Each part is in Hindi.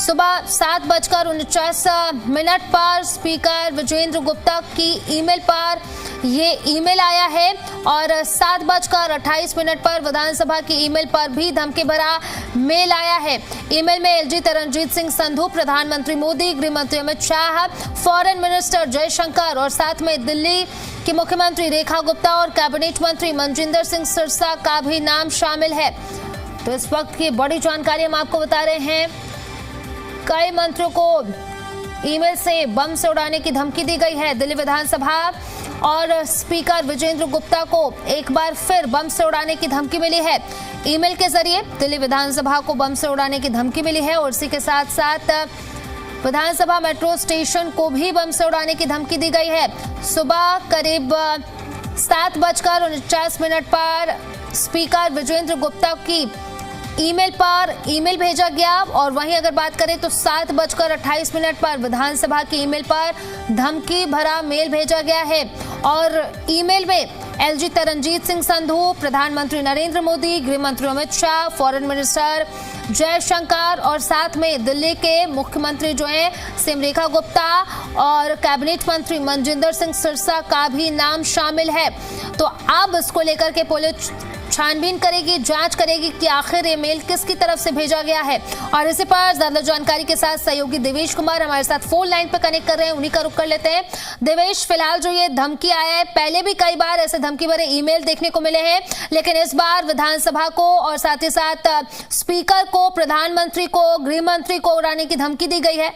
सुबह 7:49 पर स्पीकर विजेंद्र गुप्ता की ईमेल पर ये ईमेल आया है और 7:28 पर विधानसभा की ईमेल पर भी धमकी भरा मेल आया है। ईमेल में एलजी तरनजीत सिंह संधू, प्रधानमंत्री मोदी, गृह मंत्री अमित शाह, फॉरेन मिनिस्टर जयशंकर और साथ में दिल्ली की मुख्यमंत्री रेखा गुप्ता और कैबिनेट मंत्री मनजिंदर सिंह सिरसा का भी नाम शामिल है। तो इस वक्त की बड़ी जानकारी हम आपको बता रहे हैं। कई मंत्रियों को ईमेल से बम से उड़ाने की धमकी दी गई है। दिल्ली विधानसभा और स्पीकर विजेंद्र गुप्ता को एक बार फिर बम से उड़ाने की धमकी मिली है। ईमेल के जरिए दिल्ली विधानसभा को बम से उड़ाने की धमकी मिली है और इसी के साथ साथ विधानसभा मेट्रो स्टेशन को भी बम से उड़ाने की धमकी दी गई है। सुबह करीब 7:49 पर स्पीकर विजेंद्र गुप्ता की ईमेल पर ईमेल भेजा गया और वहीं अगर बात करें तो 7:28 पर विधानसभा की ईमेल पर धमकी भरा मेल भेजा गया है और ईमेल में एलजी तरनजीत सिंह संधू, प्रधानमंत्री नरेंद्र मोदी, गृह मंत्री अमित शाह, फॉरेन मिनिस्टर जयशंकर और साथ में दिल्ली के मुख्यमंत्री जो हैं सीएम रेखा गुप्ता और कैबिनेट मंत्री मनजिंदर सिंह सिरसा का भी नाम शामिल है। तो अब इसको लेकर के पुलिस छानबीन करेगी, जांच करेगी कि आखिर ये मेल किसकी तरफ से भेजा गया है। और इसी पर ज्यादा जानकारी के साथ सहयोगी देवेश कुमार हमारे साथ फोन लाइन पर कनेक्ट कर रहे हैं, उन्हीं का रुख कर लेते हैं। देवेश, फिलहाल जो ये धमकी आया है, पहले भी कई बार ऐसे धमकी भरे ईमेल देखने को मिले हैं, लेकिन इस बार विधानसभा को और साथ ही साथ स्पीकर को, प्रधानमंत्री को, गृह मंत्री को उड़ाने की धमकी दी गई है।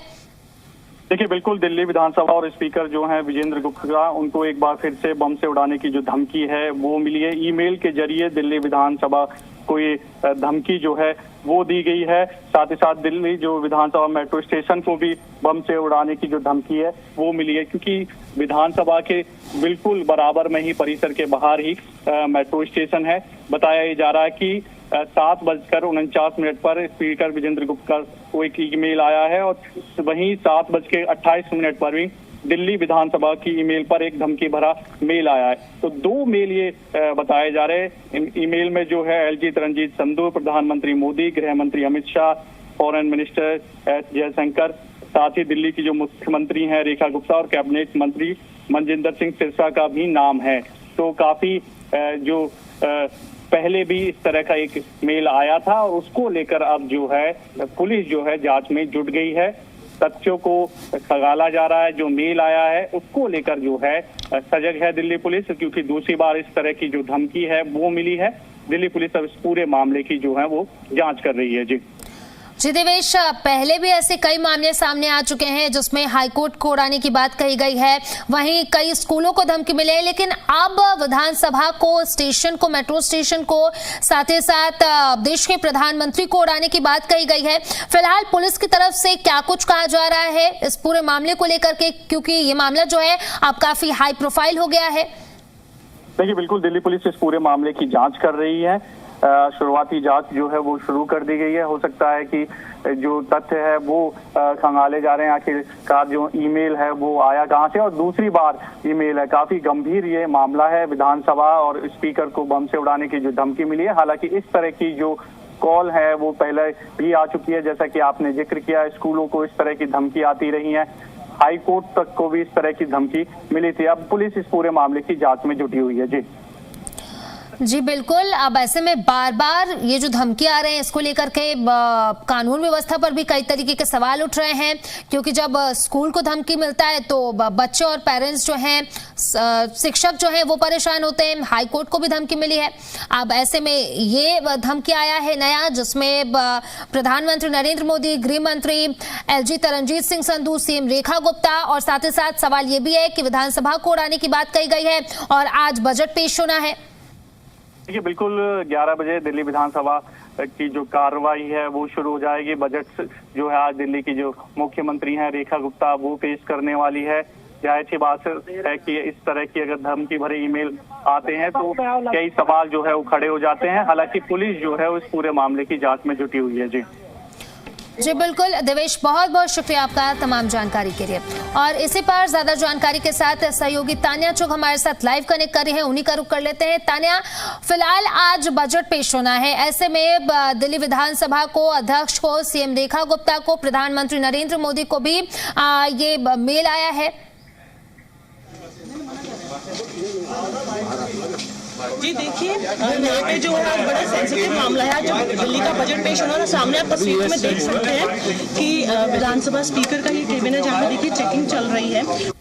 देखिए, बिल्कुल दिल्ली विधानसभा और स्पीकर जो हैं विजेंद्र गुप्ता, उनको एक बार फिर से बम से उड़ाने की जो धमकी है वो मिली है। ईमेल के जरिए दिल्ली विधानसभा को ये धमकी जो है वो दी गई है। साथ ही साथ दिल्ली जो विधानसभा मेट्रो स्टेशन को भी बम से उड़ाने की जो धमकी है वो मिली है, क्योंकि विधानसभा के बिल्कुल बराबर में ही, परिसर के बाहर ही मेट्रो स्टेशन है। बताया जा रहा है कि 7:49 पर स्पीकर विजेंद्र गुप्ता को एक ईमेल आया है और वहीं 7:28 पर भी दिल्ली विधानसभा की ईमेल पर एक धमकी भरा मेल आया है। तो दो मेल ये बताए जा रहे हैं। ईमेल में जो है एलजी तरनजीत संधू, प्रधानमंत्री मोदी, गृह मंत्री अमित शाह, फॉरेन मिनिस्टर जयशंकर, साथ ही दिल्ली की जो मुख्यमंत्री हैं रेखा गुप्ता और कैबिनेट मंत्री मनजिंदर सिंह सिरसा का भी नाम है। तो काफी जो पहले भी इस तरह का एक मेल आया था और उसको लेकर अब जो है पुलिस जो है जांच में जुट गई है। तथ्यों को खंगाला जा रहा है। जो मेल आया है उसको लेकर जो है सजग है दिल्ली पुलिस, क्योंकि दूसरी बार इस तरह की जो धमकी है वो मिली है। दिल्ली पुलिस अब इस पूरे मामले की जो है वो जांच कर रही है। जी देवेश, पहले भी ऐसे कई मामले सामने आ चुके हैं जिसमें हाईकोर्ट को उड़ाने की बात कही गई है, वहीं कई स्कूलों को धमकी मिले है, लेकिन अब विधानसभा को, स्टेशन को, मेट्रो स्टेशन को, साथ ही साथ देश के प्रधानमंत्री को उड़ाने की बात कही गई है। फिलहाल पुलिस की तरफ से क्या कुछ कहा जा रहा है इस पूरे मामले को लेकर के, क्योंकि ये मामला जो है अब काफी हाई प्रोफाइल हो गया है? देखिए, बिल्कुल दिल्ली पुलिस इस पूरे मामले की जांच कर रही है। शुरुआती जांच जो है वो शुरू कर दी गई है। हो सकता है कि जो तथ्य है वो खंगाले जा रहे हैं, आखिरकार जो ईमेल है वो आया कहां से और दूसरी बार ईमेल है। काफी गंभीर ये मामला है। विधानसभा और स्पीकर को बम से उड़ाने की जो धमकी मिली है, हालांकि इस तरह की जो कॉल है वो पहले भी आ चुकी है। जैसा कि आपने जिक्र किया, स्कूलों को इस तरह की धमकी आती रही है, हाईकोर्ट तक को भी इस तरह की धमकी मिली थी। अब पुलिस इस पूरे मामले की जांच में जुटी हुई है। जी बिल्कुल। अब ऐसे में बार बार ये जो धमकी आ रहे हैं, इसको लेकर के कानून व्यवस्था पर भी कई तरीके के सवाल उठ रहे हैं, क्योंकि जब स्कूल को धमकी मिलता है तो बच्चे और पेरेंट्स जो हैं, शिक्षक जो हैं वो परेशान होते हैं। हाई कोर्ट को भी धमकी मिली है। अब ऐसे में ये धमकी आया है नया, जिसमें प्रधानमंत्री नरेंद्र मोदी, गृह मंत्री एलजी तरनजीत सिंह संधू, सीएम रेखा गुप्ता और साथ ही साथ सवाल ये भी है कि विधानसभा को उड़ाने की बात कही गई है और आज बजट पेश होना है। देखिए, बिल्कुल 11 बजे दिल्ली विधानसभा की जो कार्रवाई है वो शुरू हो जाएगी। बजट जो है आज दिल्ली की जो मुख्यमंत्री हैं रेखा गुप्ता वो पेश करने वाली है। जाहिर सी बात है कि इस तरह की अगर धमकी भरे ईमेल आते हैं तो कई सवाल जो है वो खड़े हो जाते हैं। हालांकि पुलिस जो है उस पूरे मामले की जांच में जुटी हुई है। जी बिल्कुल देवेश, बहुत बहुत शुक्रिया आपका तमाम जानकारी के लिए। और इसी पर ज्यादा जानकारी के साथ सहयोगी तान्या चुग हमारे साथ लाइव कनेक्ट कर रही है, उन्हीं का रुख कर लेते हैं। तान्या, फिलहाल आज बजट पेश होना है, ऐसे में दिल्ली विधानसभा को, अध्यक्ष को, सीएम रेखा गुप्ता को, प्रधानमंत्री नरेंद्र मोदी को भी ये मेल आया है। जी देखिए, यहाँ पे जो है बड़ा सेंसिटिव मामला है जो दिल्ली का बजट पेश होना है। सामने आप तस्वीर में देख सकते हैं कि विधानसभा स्पीकर का ये केबिन है जहाँ पे देखिए चेकिंग चल रही है।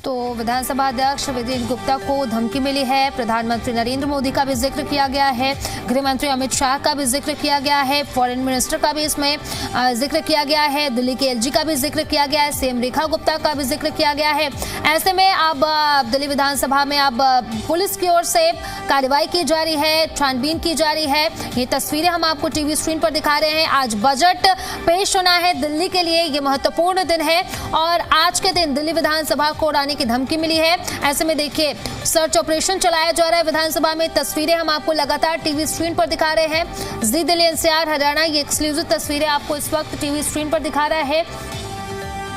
तो विधानसभा अध्यक्ष विजेंद्र गुप्ता को धमकी मिली है, प्रधानमंत्री नरेंद्र मोदी का भी जिक्र किया गया है, गृह मंत्री अमित शाह का भी जिक्र किया गया है, फॉरेन मिनिस्टर का भी इसमें जिक्र किया गया है, दिल्ली के एलजी का भी जिक्र किया गया है, सीएम रेखा गुप्ता का भी जिक्र किया गया है। ऐसे में अब दिल्ली विधानसभा में अब पुलिस की ओर से कार्रवाई की जा रही है, छानबीन की जा रही है। ये तस्वीरें हम आपको टीवी स्क्रीन पर दिखा रहे हैं। आज बजट पेश होना है दिल्ली के लिए, ये महत्वपूर्ण दिन है और आज के दिन दिल्ली विधानसभा को उड़ाने की धमकी मिली है। ऐसे में देखिए सर्च ऑपरेशन चलाया जा रहा है विधानसभा में। तस्वीरें हम आपको लगातार टीवी स्क्रीन पर दिखा रहे हैं। जी दिल्ली एनसीआर हरियाणा, ये एक्सक्लूसिव तस्वीरें आपको इस वक्त टीवी स्क्रीन पर दिखा रहा है।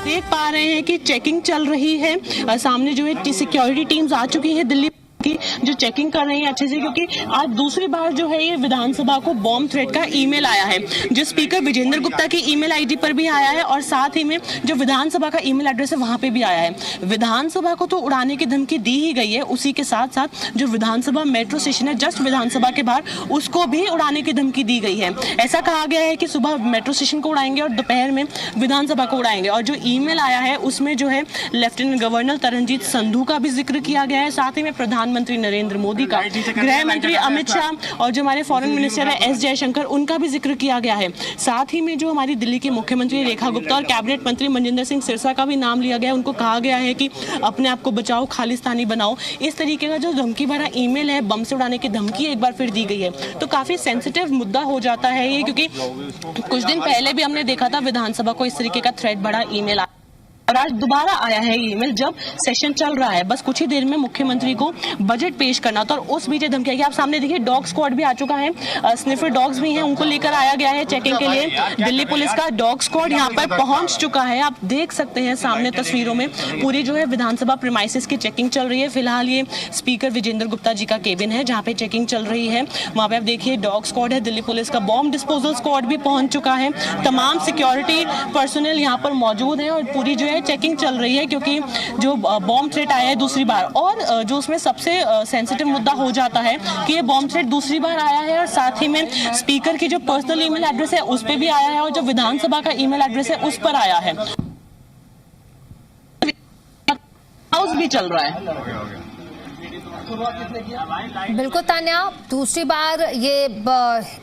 देख पा रहे हैं कि चेकिंग चल रही है, सामने जो है सिक्योरिटी टीम्स आ चुकी है दिल्ली की, जो चेकिंग कर रही है अच्छे से, क्योंकि आज दूसरी बार जो है ये विधानसभा को बॉम्ब थ्रेट का ईमेल आया है, जो स्पीकर विजेंद्र गुप्ता की ईमेल आईडी पर भी आया है और साथ ही में जो विधानसभा का ईमेल एड्रेस है वहां पे भी आया है। विधानसभा को तो उड़ाने की धमकी दी ही गई है, उसी के साथ साथ जो विधानसभा मेट्रो स्टेशन है जस्ट विधानसभा के बाहर, उसको भी उड़ाने की धमकी दी गई है। ऐसा कहा गया है कि सुबह मेट्रो स्टेशन को उड़ाएंगे और दोपहर में विधानसभा को उड़ाएंगे। और जो ईमेल आया है उसमें जो है लेफ्टिनेंट गवर्नर तरनजीत संधू का भी जिक्र किया गया है, साथ ही में प्रधानमंत्री नरेंद्र मोदी का, गृह मंत्री अमित शाह और जो हमारे फॉरेन मिनिस्टर है एस जयशंकर, उनका भी जिक्र किया गया है। साथ ही में जो हमारी दिल्ली के मुख्यमंत्री रेखा गुप्ता और कैबिनेट मंत्री मनजिंदर सिंह सिरसा का भी नाम लिया गया है। उनको कहा गया है कि अपने आप को बचाओ, खालिस्तानी बनाओ। इस तरीके का जो धमकी भरा ईमेल है, बम से उड़ाने की धमकी एक बार फिर दी गई है। तो काफी सेंसिटिव मुद्दा हो जाता है ये, क्योंकि कुछ दिन पहले भी हमने देखा था विधानसभा को इस तरीके का थ्रेट भरा ईमेल और आज दोबारा आया है ईमेल जब सेशन चल रहा है। बस कुछ ही देर में मुख्यमंत्री को बजट पेश करना था और उस बीच धमकी आई। आप सामने देखिए डॉग स्क्वाड भी आ चुका है, स्निफर डॉग्स भी हैं, उनको लेकर आया गया है चेकिंग के लिए। दिल्ली पुलिस का डॉग स्क्वाड यहाँ पर पहुंच चुका है। आप देख सकते हैं सामने तस्वीरों में पूरी जो है विधानसभा प्रीमाइसेस की चेकिंग चल रही है। फिलहाल ये स्पीकर विजेंद्र गुप्ता जी का केबिन है जहाँ पे चेकिंग चल रही है। वहाँ पे आप देखिए डॉग स्क्वाड है, दिल्ली पुलिस का बॉम्ब डिस्पोजल स्क्वाड भी पहुंच चुका है। तमाम सिक्योरिटी पर्सनल यहाँ पर मौजूद है और पूरी जो है चेकिंग चल रही है, क्योंकि जो बॉम्ब थ्रेट आया है दूसरी बार, और जो उसमें सबसे सेंसिटिव मुद्दा हो जाता है कि ये बॉम्ब थ्रेट दूसरी बार आया है और साथ ही में स्पीकर की जो पर्सनल ईमेल एड्रेस है उस पे भी आया है और जो विधानसभा का ईमेल एड्रेस है उस पर आया है। हाउस भी चल रहा है। बिल्कुल तान्या, दूसरी बार ये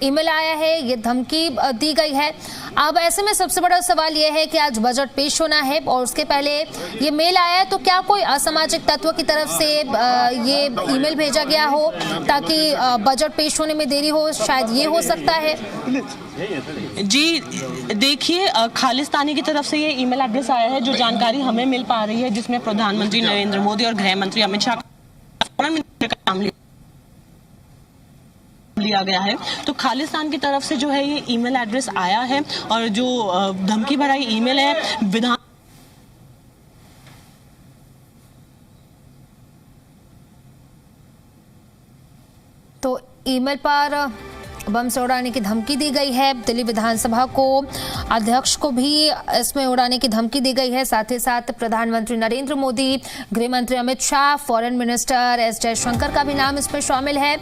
ईमेल आया है, ये धमकी दी गई है। अब ऐसे में सबसे बड़ा सवाल ये है कि आज बजट पेश होना है और उसके पहले ये मेल आया है, तो क्या कोई असामाजिक तत्व की तरफ से ये ईमेल भेजा गया हो ताकि बजट पेश होने में देरी हो? शायद ये हो सकता है। जी देखिए, खालिस्तानी की तरफ से ये ईमेल एड्रेस आया है, जो जानकारी हमें मिल पा रही है, जिसमें प्रधानमंत्री नरेंद्र मोदी और गृह मंत्री अमित शाह का नाम लिया गया है। तो खालिस्तान की तरफ से जो है ये ईमेल एड्रेस आया है और जो धमकी भरा ईमेल है विधान तो ईमेल पर बम से उड़ाने की धमकी दी गई है। दिल्ली विधानसभा को, अध्यक्ष को भी इसमें उड़ाने की धमकी दी गई है। साथ ही साथ प्रधानमंत्री नरेंद्र मोदी, गृह मंत्री Amit Shah, foreign minister S Jaishankar का भी नाम इसमें शामिल है।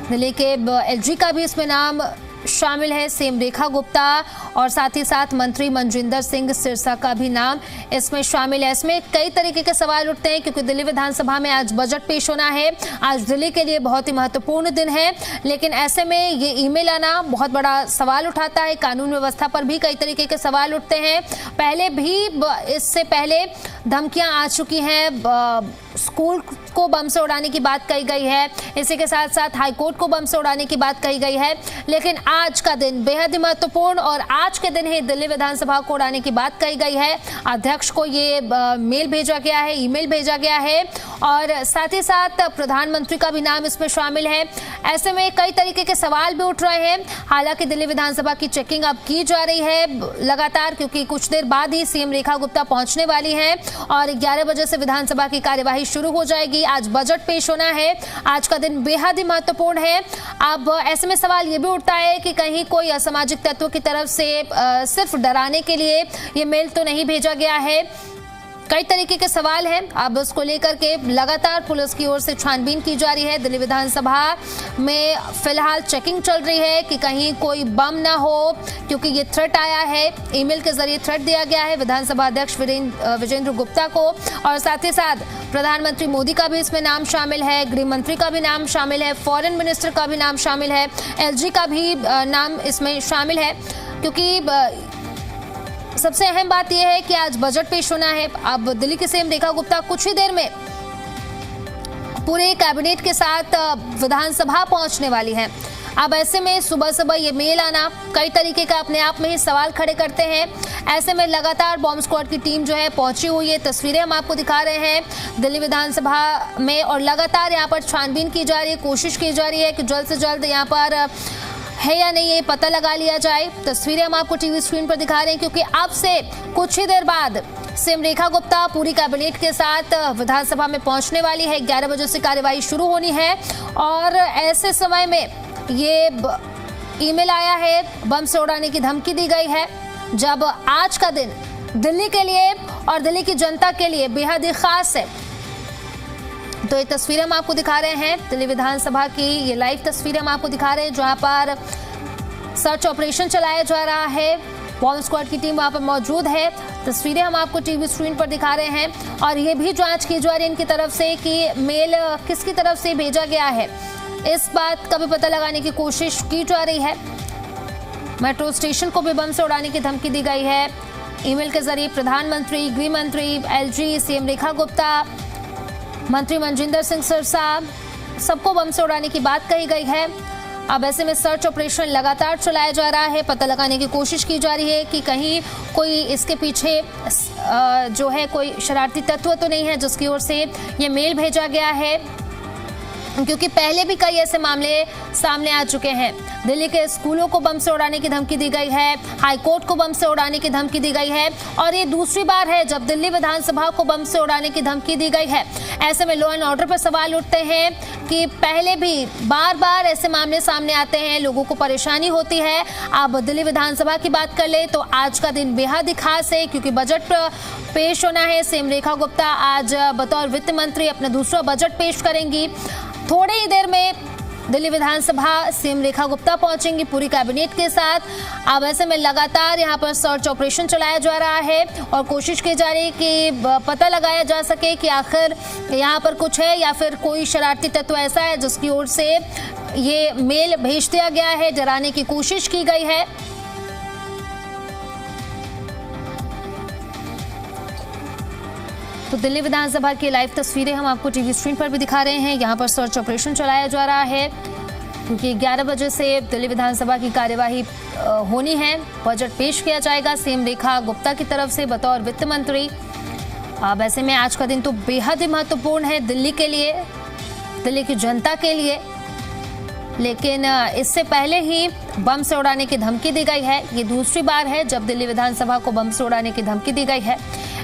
दिल्ली के एलजी का भी इसमें नाम शामिल है, सीएम रेखा गुप्ता और साथ ही साथ मंत्री मनजिंदर सिंह सिरसा का भी नाम इसमें शामिल है। इसमें कई तरीके के सवाल उठते हैं क्योंकि दिल्ली विधानसभा में आज बजट पेश होना है। आज दिल्ली के लिए बहुत ही महत्वपूर्ण दिन है, लेकिन ऐसे में ये ईमेल आना बहुत बड़ा सवाल उठाता है। कानून व्यवस्था पर भी कई तरीके के सवाल उठते हैं। पहले भी, इससे पहले धमकियां आ चुकी हैं। स्कूल को बम से उड़ाने की बात कही गई है, इसी के साथ साथ हाईकोर्ट को बम से उड़ाने की बात कही गई है। लेकिन आज का दिन बेहद ही महत्वपूर्ण और आज के दिन ही दिल्ली विधानसभा को उड़ाने की बात कही गई है। अध्यक्ष को ये मेल भेजा गया है, ईमेल भेजा गया है और साथ ही साथ प्रधानमंत्री का भी नाम इसमें शामिल है। ऐसे में कई तरीके के सवाल भी उठ रहे हैं। हालांकि दिल्ली विधानसभा की चेकिंग अब की जा रही है लगातार, क्योंकि कुछ देर बाद ही सीएम रेखा गुप्ता पहुंचने वाली हैं और 11 बजे से विधानसभा की कार्यवाही शुरू हो जाएगी। आज बजट पेश होना है। आज का दिन बेहद ही महत्वपूर्ण है। अब ऐसे में सवाल ये भी उठता है कि कहीं कोई असामाजिक तत्वों की तरफ से सिर्फ डराने के लिए ये मेल तो नहीं भेजा गया है। कई तरीके के सवाल हैं। अब इसको लेकर के लगातार पुलिस की ओर से छानबीन की जा रही है। दिल्ली विधानसभा में फिलहाल चेकिंग चल रही है कि कहीं कोई बम ना हो, क्योंकि ये थ्रेट आया है, ईमेल के जरिए थ्रेट दिया गया है विधानसभा अध्यक्ष विजेंद्र गुप्ता को और साथ ही साथ प्रधानमंत्री मोदी का भी इसमें नाम शामिल है, गृह मंत्री का भी नाम शामिल है, फॉरेन मिनिस्टर का भी नाम शामिल है, एलजी का भी नाम इसमें शामिल है। क्योंकि सबसे अहम बात यह है कि आज बजट पेश होना है। अब दिल्ली की सीएम रेखा गुप्ता कुछ ही देर में पूरे कैबिनेट के साथ विधानसभा पहुंचने वाली हैं। अब ऐसे में सुबह सुबह ये मेल आना कई तरीके का अपने आप में ही सवाल खड़े करते हैं। ऐसे में लगातार बॉम्ब स्क्वाड की टीम जो है पहुंची हुई है। तस्वीरें हम आपको दिखा रहे हैं दिल्ली विधानसभा में और लगातार यहाँ पर छानबीन की जा रही है, कोशिश की जा रही है कि जल्द से जल्द यहाँ पर है या नहीं ये पता लगा लिया जाए। तस्वीरें हम आपको टीवी स्क्रीन पर दिखा रहे हैं, क्योंकि अब से कुछ ही देर बाद सीएम रेखा गुप्ता पूरी कैबिनेट के साथ विधानसभा में पहुंचने वाली है। 11 बजे से कार्यवाही शुरू होनी है और ऐसे समय में ये ईमेल आया है, बम से उड़ाने की धमकी दी गई है, जब आज का दिन दिल्ली के लिए और दिल्ली की जनता के लिए बेहद ही खास है। तो ये तस्वीरें हम आपको दिखा रहे हैं दिल्ली विधानसभा की, ये लाइव तस्वीरें हम आपको दिखा रहे हैं जहां पर सर्च ऑपरेशन चलाया जा रहा है। बॉम्ब स्क्वाड की टीम वहां पर मौजूद है। तस्वीरें हम आपको टीवी स्क्रीन पर दिखा रहे हैं और ये भी जांच की जा रही है इनकी तरफ से कि मेल किसकी तरफ से भेजा गया है। इस बात का भी पता लगाने की कोशिश की जा रही है। मेट्रो स्टेशन को भी बम से उड़ाने की धमकी दी गई है ईमेल के जरिए। प्रधानमंत्री, गृह मंत्री, एलजी, सीएम रेखा गुप्ता, मंत्री मनजिंदर सिंह सिरसा, सबको बम से उड़ाने की बात कही गई है। अब ऐसे में सर्च ऑपरेशन लगातार चलाया जा रहा है। पता लगाने की कोशिश की जा रही है कि कहीं कोई इसके पीछे जो है कोई शरारती तत्व तो नहीं है जिसकी ओर से ये मेल भेजा गया है, क्योंकि पहले भी कई ऐसे मामले सामने आ चुके हैं। दिल्ली के स्कूलों को बम से उड़ाने की धमकी दी गई है, हाईकोर्ट को बम से उड़ाने की धमकी दी गई है और ये दूसरी बार है जब दिल्ली विधानसभा को बम से उड़ाने की धमकी दी गई है। ऐसे में लॉ एंड ऑर्डर पर सवाल उठते हैं कि पहले भी बार बार ऐसे मामले सामने आते हैं, लोगों को परेशानी होती है। अब दिल्ली विधानसभा की बात कर ले तो आज का दिन बेहद ही खास है, क्योंकि बजट पेश होना है। सीएम रेखा गुप्ता आज बतौर वित्त मंत्री अपना दूसरा बजट पेश करेंगी। थोड़ी ही देर में दिल्ली विधानसभा सीएम रेखा गुप्ता पहुंचेंगी पूरी कैबिनेट के साथ। अब ऐसे में लगातार यहां पर सर्च ऑपरेशन चलाया जा रहा है और कोशिश की जा रही है कि पता लगाया जा सके कि आखिर यहां पर कुछ है या फिर कोई शरारती तत्व ऐसा है जिसकी ओर से ये मेल भेज दिया गया है, डराने की कोशिश की गई है। तो दिल्ली विधानसभा की लाइव तस्वीरें हम आपको टीवी स्क्रीन पर भी दिखा रहे हैं। यहाँ पर सर्च ऑपरेशन चलाया जा रहा है क्योंकि 11 बजे से दिल्ली विधानसभा की कार्यवाही होनी है। बजट पेश किया जाएगा सीएम रेखा गुप्ता की तरफ से बतौर वित्त मंत्री। अब ऐसे में आज का दिन तो बेहद ही महत्वपूर्ण है दिल्ली के लिए, दिल्ली की जनता के लिए। लेकिन इससे पहले ही बम से उड़ाने की धमकी दी गई है। ये दूसरी बार है जब दिल्ली विधानसभा को बम से उड़ाने की धमकी दी गई है।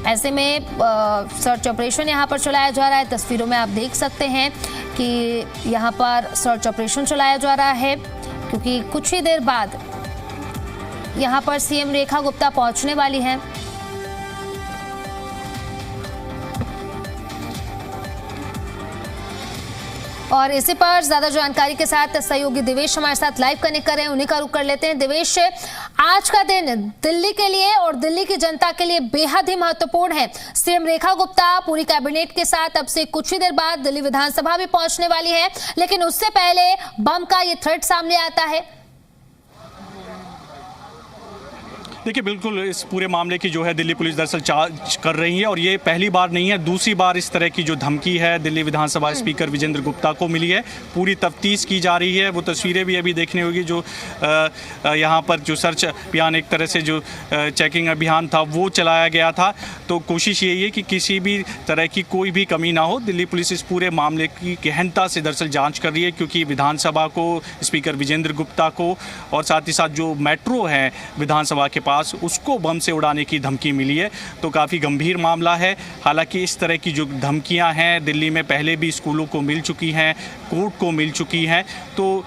ऐसे में सर्च ऑपरेशन यहाँ पर चलाया जा रहा है। तस्वीरों में आप देख सकते हैं कि यहाँ पर सर्च ऑपरेशन चलाया जा रहा है क्योंकि कुछ ही देर बाद यहाँ पर सीएम रेखा गुप्ता पहुंचने वाली हैं। और इसी पर ज्यादा जानकारी के साथ सहयोगी देवेश हमारे साथ लाइव कनेक्ट कर रहे हैं, उन्हीं का रुख कर लेते हैं। देवेश, आज का दिन दिल्ली के लिए और दिल्ली की जनता के लिए बेहद ही महत्वपूर्ण है। सीएम रेखा गुप्ता पूरी कैबिनेट के साथ अब से कुछ ही देर बाद दिल्ली विधानसभा भी पहुंचने वाली है, लेकिन उससे पहले बम का ये थ्रेट सामने आता है। देखिए बिल्कुल इस पूरे मामले की जो है दिल्ली पुलिस दरअसल जांच कर रही है और ये पहली बार नहीं है, दूसरी बार इस तरह की जो धमकी है दिल्ली विधानसभा स्पीकर विजेंद्र गुप्ता को मिली है। पूरी तफ्तीश की जा रही है। वो तस्वीरें भी अभी देखने होगी जो यहाँ पर जो सर्च अभियान एक तरह से जो चेकिंग अभियान था वो चलाया गया था। तो कोशिश यही है कि किसी भी तरह की कोई भी कमी ना हो। दिल्ली पुलिस इस पूरे मामले की गहनता से दरअसल जाँच कर रही है, क्योंकि विधानसभा को, स्पीकर विजेंद्र गुप्ता को और साथ ही साथ जो मेट्रो है विधानसभा के पास उसको बम से उड़ाने की धमकी मिली है। तो काफ़ी गंभीर मामला है। हालांकि इस तरह की जो धमकियां हैं दिल्ली में पहले भी स्कूलों को मिल चुकी हैं, कोर्ट को मिल चुकी हैं। तो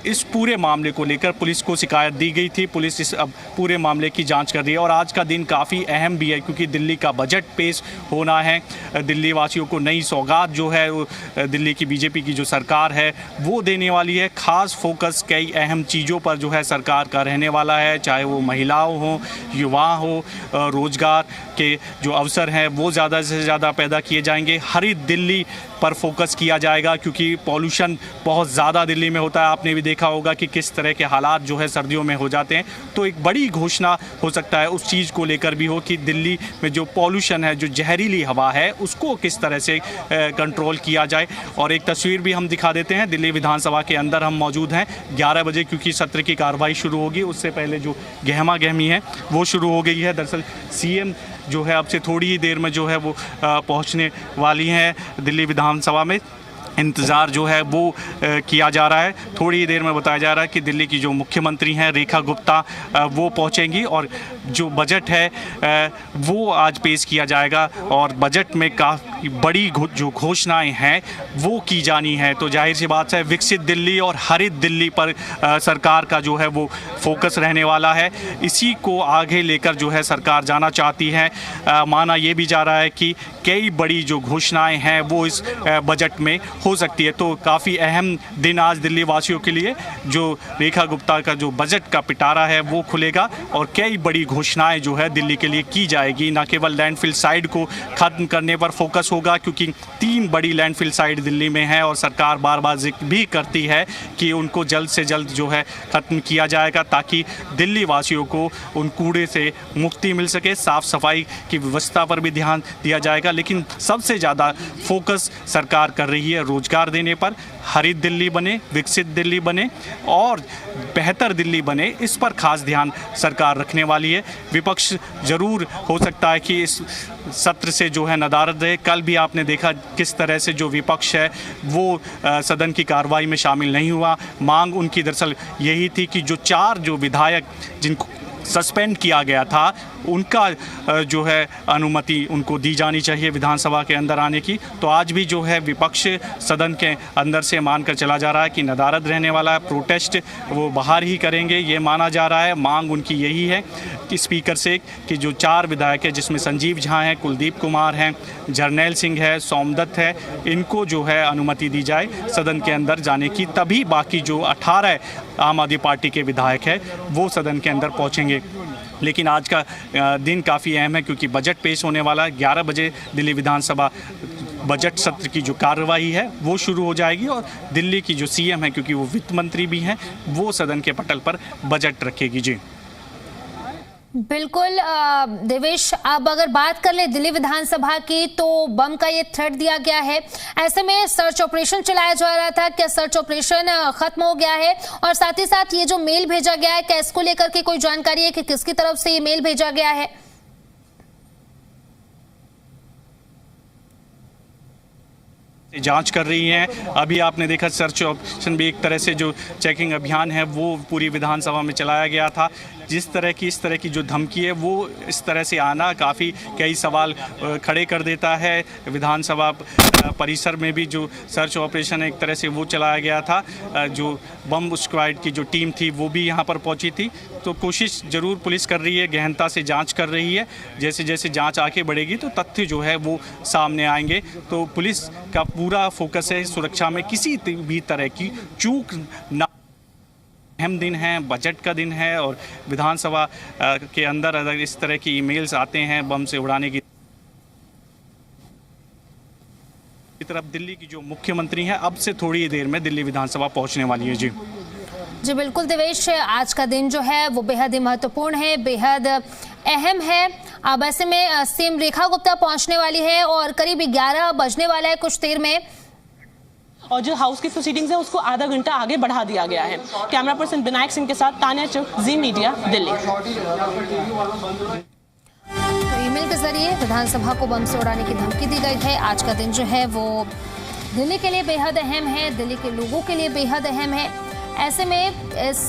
इस पूरे मामले को लेकर पुलिस को शिकायत दी गई थी। पुलिस इस अब पूरे मामले की जांच कर रही है और आज का दिन काफ़ी अहम भी है, क्योंकि दिल्ली का बजट पेश होना है। दिल्ली वासियों को नई सौगात जो है दिल्ली की बीजेपी की जो सरकार है वो देने वाली है। खास फोकस कई अहम चीज़ों पर जो है सरकार का रहने वाला है, चाहे वो महिलाओं हो, युवा हो, रोजगार के जो अवसर हैं वो ज़्यादा से ज़्यादा पैदा किए जाएंगे। हरित दिल्ली पर फोकस किया जाएगा, क्योंकि पॉल्यूशन बहुत ज़्यादा दिल्ली में होता है। आपने भी देखा होगा कि किस तरह के हालात जो है सर्दियों में हो जाते हैं। तो एक बड़ी घोषणा हो सकता है उस चीज़ को लेकर भी हो कि दिल्ली में जो पॉल्यूशन है, जो जहरीली हवा है, उसको किस तरह से कंट्रोल किया जाए। और एक तस्वीर भी हम दिखा देते हैं। दिल्ली विधानसभा के अंदर हम मौजूद हैं 11 बजे, क्योंकि सत्र की कार्रवाई शुरू होगी। उससे पहले जो गहमा गहमी है वो शुरू हो गई है। दरअसल सीएम जो है अब से थोड़ी ही देर में जो है वो पहुंचने वाली हैं दिल्ली विधानसभा में। इंतज़ार जो है वो किया जा रहा है। थोड़ी ही देर में बताया जा रहा है कि दिल्ली की जो मुख्यमंत्री हैं रेखा गुप्ता वो पहुंचेंगी और जो बजट है वो आज पेश किया जाएगा। और बजट में काफ़ी बड़ी जो घोषणाएं हैं वो की जानी है। तो जाहिर सी बात है विकसित दिल्ली और हरित दिल्ली पर सरकार का जो है वो फोकस रहने वाला है। इसी को आगे लेकर जो है सरकार जाना चाहती है। माना ये भी जा रहा है कि कई बड़ी जो घोषणाएं हैं वो इस बजट में हो सकती है। तो काफ़ी अहम दिन आज दिल्ली वासियों के लिए, जो रेखा गुप्ता का जो बजट का पिटारा है वो खुलेगा और कई बड़ी घोषणाएं जो है दिल्ली के लिए की जाएगी। न केवल लैंडफिल साइट को ख़त्म करने पर फोकस होगा, क्योंकि 3 बड़ी लैंडफिल साइट दिल्ली में है और सरकार बार बार जिक्र भी करती है कि उनको जल्द से जल्द जो है ख़त्म किया जाएगा, ताकि दिल्ली वासियों को उन कूड़े से मुक्ति मिल सके। साफ़ सफाई की व्यवस्था पर भी ध्यान दिया जाएगा, लेकिन सबसे ज़्यादा फोकस सरकार कर रही है रोजगार देने पर। हरित दिल्ली बने, विकसित दिल्ली बने और बेहतर दिल्ली बने, इस पर खास ध्यान सरकार रखने वाली है। विपक्ष जरूर हो सकता है कि इस सत्र से जो है नदारद रहे। कल भी आपने देखा किस तरह से जो विपक्ष है वो सदन की कार्रवाई में शामिल नहीं हुआ। मांग उनकी दरअसल यही थी कि जो 4 जो विधायक जिनको सस्पेंड किया गया था उनका जो है अनुमति उनको दी जानी चाहिए विधानसभा के अंदर आने की। तो आज भी जो है विपक्ष सदन के अंदर से मानकर चला जा रहा है कि नदारद रहने वाला है, प्रोटेस्ट वो बाहर ही करेंगे, ये माना जा रहा है। मांग उनकी यही है कि स्पीकर से कि जो 4 विधायक हैं, जिसमें संजीव झा हैं, कुलदीप कुमार हैं, जरनैल सिंह है, सोमदत्त है, इनको जो है अनुमति दी जाए सदन के अंदर जाने की। तभी बाकी जो 18 आम आदमी पार्टी के विधायक हैं वो सदन के अंदर पहुँचेंगे। लेकिन आज का दिन काफ़ी अहम है, क्योंकि बजट पेश होने वाला है। 11 बजे दिल्ली विधानसभा बजट सत्र की जो कार्रवाई है वो शुरू हो जाएगी और दिल्ली की जो सीएम है, क्योंकि वो वित्त मंत्री भी हैं, वो सदन के पटल पर बजट रखेगी। जी बिल्कुल देवेश, अब अगर बात कर ले दिल्ली विधानसभा की, तो बम का ये थ्रेट दिया गया है। ऐसे में सर्च ऑपरेशन चलाया जा रहा था, क्या सर्च ऑपरेशन खत्म हो गया है? और साथ ही साथ ये जो मेल भेजा गया है, क्या इसको लेकर के कोई जानकारी है कि किसकी तरफ से ये मेल भेजा गया है? जांच कर रही हैं। अभी आपने देखा सर्च ऑपरेशन भी एक तरह से जो चेकिंग अभियान है वो पूरी विधानसभा में चलाया गया था। इस तरह की जो धमकी है वो इस तरह से आना काफ़ी कई सवाल खड़े कर देता है। विधानसभा परिसर में भी जो सर्च ऑपरेशन एक तरह से वो चलाया गया था। जो बम स्क्वाड की जो टीम थी वो भी यहाँ पर पहुँची थी। तो कोशिश ज़रूर पुलिस कर रही है, गहनता से जांच कर रही है। जैसे जैसे जांच आगे बढ़ेगी तो तथ्य जो है वो सामने आएंगे। तो पुलिस का पूरा फोकस है सुरक्षा में, किसी भी तरह की चूक ना। अहम दिन है, बजट का दिन है और विधानसभा के अंदर अगर इस तरह की ईमेल्स आते हैं बम से उड़ाने की तरफ, दिल्ली की जो मुख्यमंत्री हैं अब से थोड़ी देर में दिल्ली विधानसभा पहुंचने वाली है। जी जी बिल्कुल देवेश, आज का दिन जो है वो बेहद ही महत्वपूर्ण है, बेहद अहम है। अब ऐसे में सीएम रेखा गुप्ता पहुंचने वाली है और करीब 11 बजने वाला है कुछ देर में, और जो हाउस की प्रोसीडिंग्स है उसको आधा घंटा आगे बढ़ा दिया गया है। कैमरा पर्सन विनायक सिंह के साथ तान्या चुग, जी मीडिया, दिल्ली। तो ईमेल के जरिए विधानसभा को बम से उड़ाने की धमकी दी गई है। आज का दिन जो है वो दिल्ली के लिए बेहद अहम है, दिल्ली के लोगों के लिए बेहद अहम है। ऐसे में इस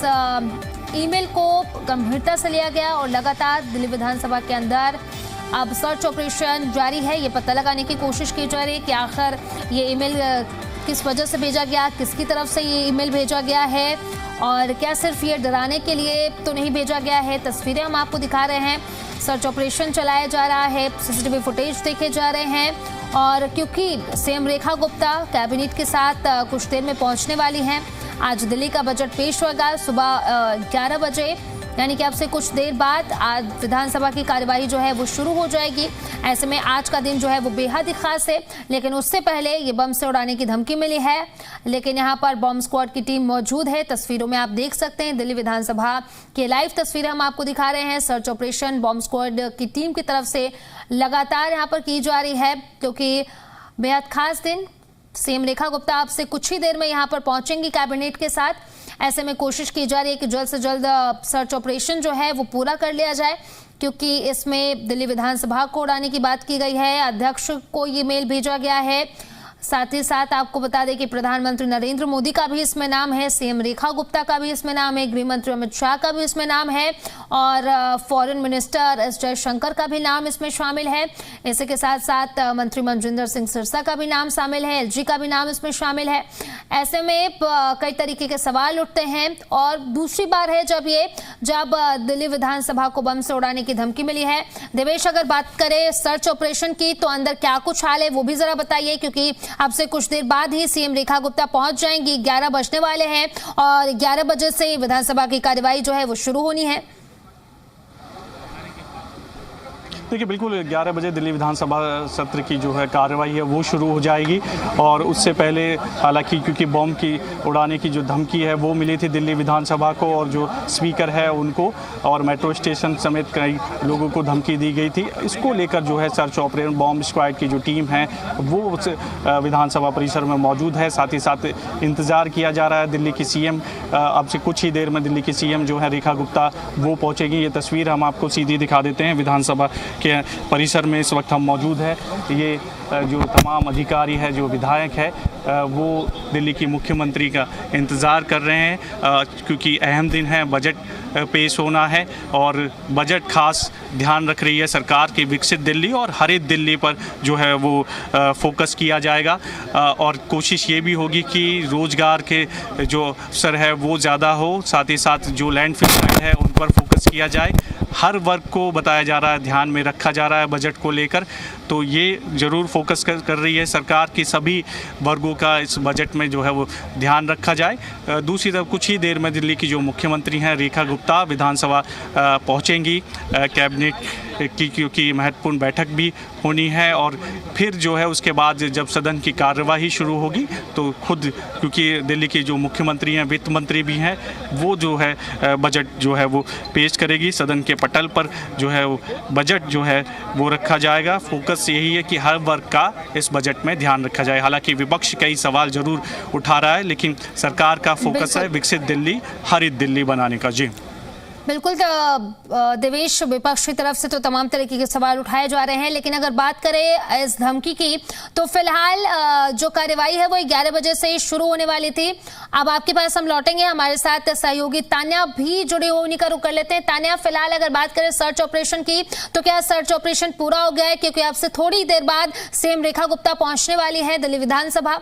ईमेल को गंभीरता से लिया गया और लगातार दिल्ली विधानसभा के अंदर अब सर्च ऑपरेशन जारी है। ये पता लगाने की कोशिश की जा रही है कि आखिर ये ईमेल किस वजह से भेजा गया, किसकी तरफ से ये ईमेल भेजा गया है और क्या सिर्फ ये डराने के लिए तो नहीं भेजा गया है। तस्वीरें हम आपको दिखा रहे हैं, सर्च ऑपरेशन चलाया जा रहा है, सीसीटीवी फुटेज देखे जा रहे हैं और क्योंकि सीएम रेखा गुप्ता कैबिनेट के साथ कुछ देर में पहुंचने वाली हैं। आज दिल्ली का बजट पेश होगा सुबह 11 बजे, यानी कि अब से कुछ देर बाद आज विधानसभा की कार्यवाही जो है वो शुरू हो जाएगी। ऐसे में आज का दिन जो है वो बेहद ही खास है, लेकिन उससे पहले ये बम से उड़ाने की धमकी मिली है। लेकिन यहाँ पर बम स्क्वाड की टीम मौजूद है। तस्वीरों में आप देख सकते हैं दिल्ली विधानसभा की लाइव तस्वीरें हम आपको दिखा रहे हैं। सर्च ऑपरेशन बम स्क्वाड की टीम की तरफ से लगातार यहाँ पर की जा रही है, क्योंकि बेहद खास दिन। सीएम रेखा गुप्ता आपसे कुछ ही देर में यहाँ पर पहुंचेंगी कैबिनेट के साथ। ऐसे में कोशिश की जा रही है कि जल्द से जल्द सर्च ऑपरेशन जो है वो पूरा कर लिया जाए, क्योंकि इसमें दिल्ली विधानसभा को उड़ाने की बात की गई है। अध्यक्ष को ये मेल भेजा गया है। साथ ही साथ आपको बता दें कि प्रधानमंत्री नरेंद्र मोदी का भी इसमें नाम है, सीएम रेखा गुप्ता का भी इसमें नाम है, गृह मंत्री अमित शाह का भी इसमें नाम है और फॉरेन मिनिस्टर एस जयशंकर का भी नाम इसमें शामिल है। इसी के साथ साथ मंत्री मनजिंदर सिंह सिरसा का भी नाम शामिल है, एलजी का भी नाम इसमें शामिल है। ऐसे में कई तरीके के सवाल उठते हैं और दूसरी बार है जब दिल्ली विधानसभा को बम से उड़ाने की धमकी मिली है। देवेश, अगर बात करें सर्च ऑपरेशन की तो अंदर क्या कुछ हाल है वो भी जरा बताइए, क्योंकि अब से कुछ देर बाद ही सीएम रेखा गुप्ता पहुंच जाएंगी। 11 बजने वाले हैं और 11 बजे से विधानसभा की कार्यवाही जो है वो शुरू होनी है। देखिए बिल्कुल 11 बजे दिल्ली विधानसभा सत्र की जो है कार्रवाई है वो शुरू हो जाएगी और उससे पहले हालांकि क्योंकि बम की उड़ाने की जो धमकी है वो मिली थी दिल्ली विधानसभा को और जो स्पीकर है उनको और मेट्रो स्टेशन समेत कई लोगों को धमकी दी गई थी। इसको लेकर जो है सर्च ऑपरेशन बम स्क्वाड की जो टीम है वो उस विधानसभा परिसर में मौजूद है। साथ ही साथ इंतज़ार किया जा रहा है दिल्ली की सीएम, अब से कुछ ही देर में दिल्ली की सीएम जो है रेखा गुप्ता वो पहुँचेगी। ये तस्वीर हम आपको सीधी दिखा देते हैं। विधानसभा के परिसर में इस वक्त हम मौजूद है। ये जो तमाम अधिकारी है, जो विधायक है, वो दिल्ली की मुख्यमंत्री का इंतज़ार कर रहे हैं, क्योंकि अहम दिन है, बजट पेश होना है और बजट खास ध्यान रख रही है सरकार की विकसित दिल्ली और हरित दिल्ली पर जो है वो फोकस किया जाएगा और कोशिश ये भी होगी कि रोज़गार के जो अवसर है वो ज़्यादा हो, साथ ही साथ जो लैंडफिल है उन पर फोकस किया जाए। हर वर्ग को बताया जा रहा है, ध्यान में रखा जा रहा है बजट को लेकर, तो ये ज़रूर फोकस कर रही है सरकार की सभी वर्गों का इस बजट में जो है वो ध्यान रखा जाए। दूसरी तरफ कुछ ही देर में दिल्ली की जो मुख्यमंत्री हैं रेखा गुप्ता विधानसभा पहुंचेंगी कैबिनेट की, क्योंकि महत्वपूर्ण बैठक भी होनी है और फिर जो है उसके बाद जब सदन की कार्यवाही शुरू होगी तो खुद, क्योंकि दिल्ली की जो मुख्यमंत्री हैं, वित्त मंत्री भी हैं, वो जो है बजट जो है वो पेश करेगी। सदन के पटल पर जो है वो बजट जो है वो रखा जाएगा। फोकस यही है कि हर वर्ग का इस बजट में ध्यान रखा जाए। हालांकि विपक्ष कई सवाल जरूर उठा रहा है, लेकिन सरकार का फोकस है विकसित दिल्ली, हरित दिल्ली बनाने का। जी बिल्कुल देवेश, विपक्ष की तरफ से तो तमाम तरीके के सवाल उठाए जा रहे हैं, लेकिन अगर बात करें इस धमकी की तो फिलहाल जो कार्यवाही है वो 11 बजे से शुरू होने वाली थी। अब आपके पास हम लौटेंगे, हमारे साथ सहयोगी तान्या भी जुड़े हुए, उन्हीं का रुख कर लेते हैं। तान्या, फिलहाल अगर बात करें सर्च ऑपरेशन की तो क्या सर्च ऑपरेशन पूरा हो गया है, क्योंकि अब से थोड़ी देर बाद सीएम रेखा गुप्ता पहुंचने वाली है दिल्ली विधानसभा?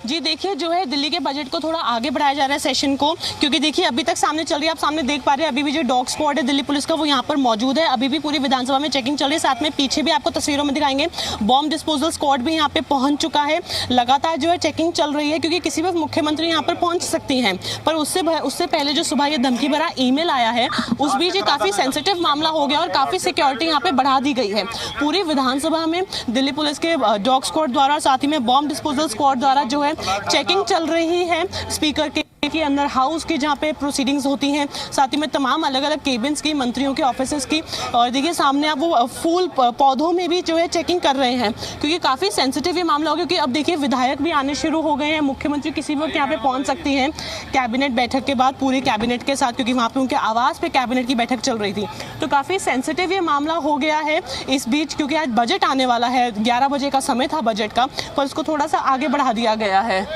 जी देखिए, जो है दिल्ली के बजट को थोड़ा आगे बढ़ाया जा रहा है सेशन को, क्योंकि देखिए अभी तक सामने चल रही है, आप सामने देख पा रहे हैं अभी भी जो डॉग स्क्वाड है दिल्ली पुलिस का वो यहाँ पर मौजूद है। अभी भी पूरी विधानसभा में चेकिंग चल रही है। साथ में पीछे भी आपको तस्वीरों में दिखाएंगे बॉम्ब डिस्पोजल स्क्वाड भी यहाँ पे पहुंच चुका है। लगातार जो है चेकिंग चल रही है, क्योंकि किसी वक्त मुख्यमंत्री यहाँ पर पहुंच सकती हैं, पर उससे पहले जो सुबह ये धमकी भरा ईमेल आया है उस बीच ये काफ़ी सेंसिटिव मामला हो गया और काफ़ी सिक्योरिटी यहाँ पे बढ़ा दी गई है। पूरी विधानसभा में दिल्ली पुलिस के डॉग स्क्वाड द्वारा, साथ ही में बॉम्ब डिस्पोजल स्क्वाड द्वारा जो है है चेकिंग चल रही है स्पीकर के अंदर हाउस के जहाँ पे प्रोसीडिंग्स होती हैं, साथ ही में तमाम अलग अलग केबिन्स की, मंत्रियों के ऑफिसेस की। और देखिए सामने आप वो फूल पौधों में भी जो है चेकिंग कर रहे हैं, क्योंकि काफ़ी सेंसिटिव ये मामला हो, क्योंकि अब देखिए विधायक भी आने शुरू हो गए हैं। मुख्यमंत्री किसी वक्त यहाँ पे पहुँच सकती हैं कैबिनेट बैठक के बाद पूरे कैबिनेट के साथ, क्योंकि वहाँ पे उनके आवास पे कैबिनेट की बैठक चल रही थी। तो काफ़ी सेंसिटिव ये मामला हो गया है इस बीच, क्योंकि आज बजट आने वाला है। 11 बजे का समय था बजट का, पर उसको थोड़ा सा आगे बढ़ा दिया गया है।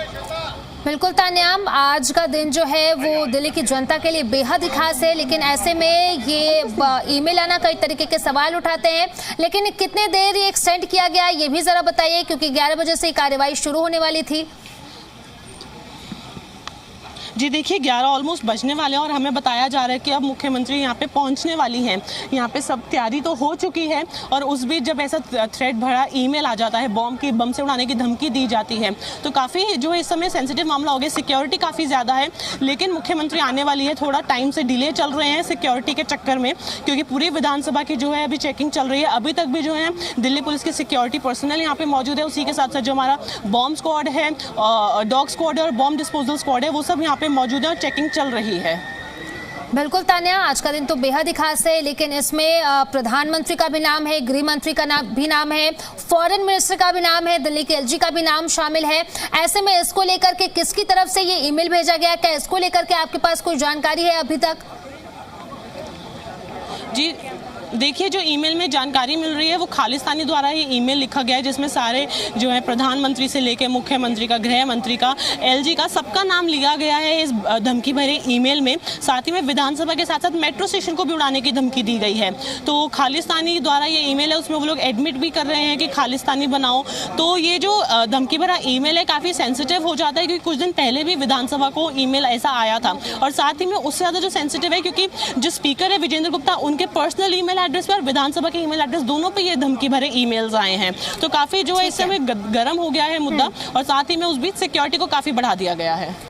बिल्कुल तान्याम, आज का दिन जो है वो दिल्ली की जनता के लिए बेहद ही खास है, लेकिन ऐसे में ये ईमेल आना कई तरीके के सवाल उठाते हैं। लेकिन कितने देर ये एक्सटेंड किया गया ये भी जरा बताइए, क्योंकि 11 बजे से कार्यवाही शुरू होने वाली थी। जी देखिए 11 ऑलमोस्ट बजने वाले हैं और हमें बताया जा रहा है कि अब मुख्यमंत्री यहाँ पे पहुँचने वाली हैं। यहाँ पे सब तैयारी तो हो चुकी है, और उस बीच जब ऐसा थ्रेट भरा ईमेल आ जाता है, बम से उड़ाने की धमकी दी जाती है, तो काफ़ी जो है इस समय सेंसिटिव मामला हो गया। सिक्योरिटी काफ़ी ज़्यादा है, लेकिन मुख्यमंत्री आने वाली है। थोड़ा टाइम से डिले चल रहे हैं सिक्योरिटी के चक्कर में, क्योंकि पूरी विधानसभा की जो है अभी चेकिंग चल रही है। अभी तक भी जो है दिल्ली पुलिस के सिक्योरिटी पर्सनल यहाँ पे मौजूद है। उसी के साथ साथ जो हमारा बॉम्ब स्क्वाड है, डॉग स्क्वाड है और बॉम्ब डिस्पोजल स्क्वाड है, वो सब यहाँ पे मौजूद है और चेकिंग चल रही है। बिल्कुल तान्या, आज का दिन तो बेहद ही खास है, लेकिन इसमें प्रधानमंत्री का भी नाम है, गृह मंत्री का भी नाम है, फॉरेन मिनिस्टर का भी नाम है, दिल्ली के एलजी का भी नाम शामिल है। ऐसे में इसको लेकर के किसकी तरफ से ये ईमेल भेजा गया, क्या इसको लेकर के आपके पास कोई जानकारी है अभी तक? जी देखिए जो ईमेल में जानकारी मिल रही है वो खालिस्तानी द्वारा ही ईमेल लिखा गया है, जिसमें सारे जो है प्रधानमंत्री से लेकर मुख्यमंत्री का, गृह मंत्री का, एलजी का, सबका नाम लिया गया है इस धमकी भरे ईमेल में। साथ ही में विधानसभा के साथ साथ मेट्रो स्टेशन को भी उड़ाने की धमकी दी गई है। तो खालिस्तानी द्वारा ये ईमेल है, उसमें वो लोग एडमिट भी कर रहे हैं कि खालिस्तानी बनाओ। तो ये जो धमकी भरा ईमेल है काफ़ी सेंसिटिव हो जाता है, क्योंकि कुछ दिन पहले भी विधानसभा को ईमेल ऐसा आया था। और साथ ही में उससे ज़्यादा जो सेंसिटिव है, क्योंकि जो स्पीकर है विजेंद्र गुप्ता, उनके पर्सनल ईमेल एड्रेस पर, विधानसभा के ईमेल एड्रेस, दोनों पे ये धमकी भरे ईमेल्स आए हैं। तो काफी जो है इस समय गर्म हो गया है मुद्दा, और साथ ही में उस बीच सिक्योरिटी को काफी बढ़ा दिया गया है।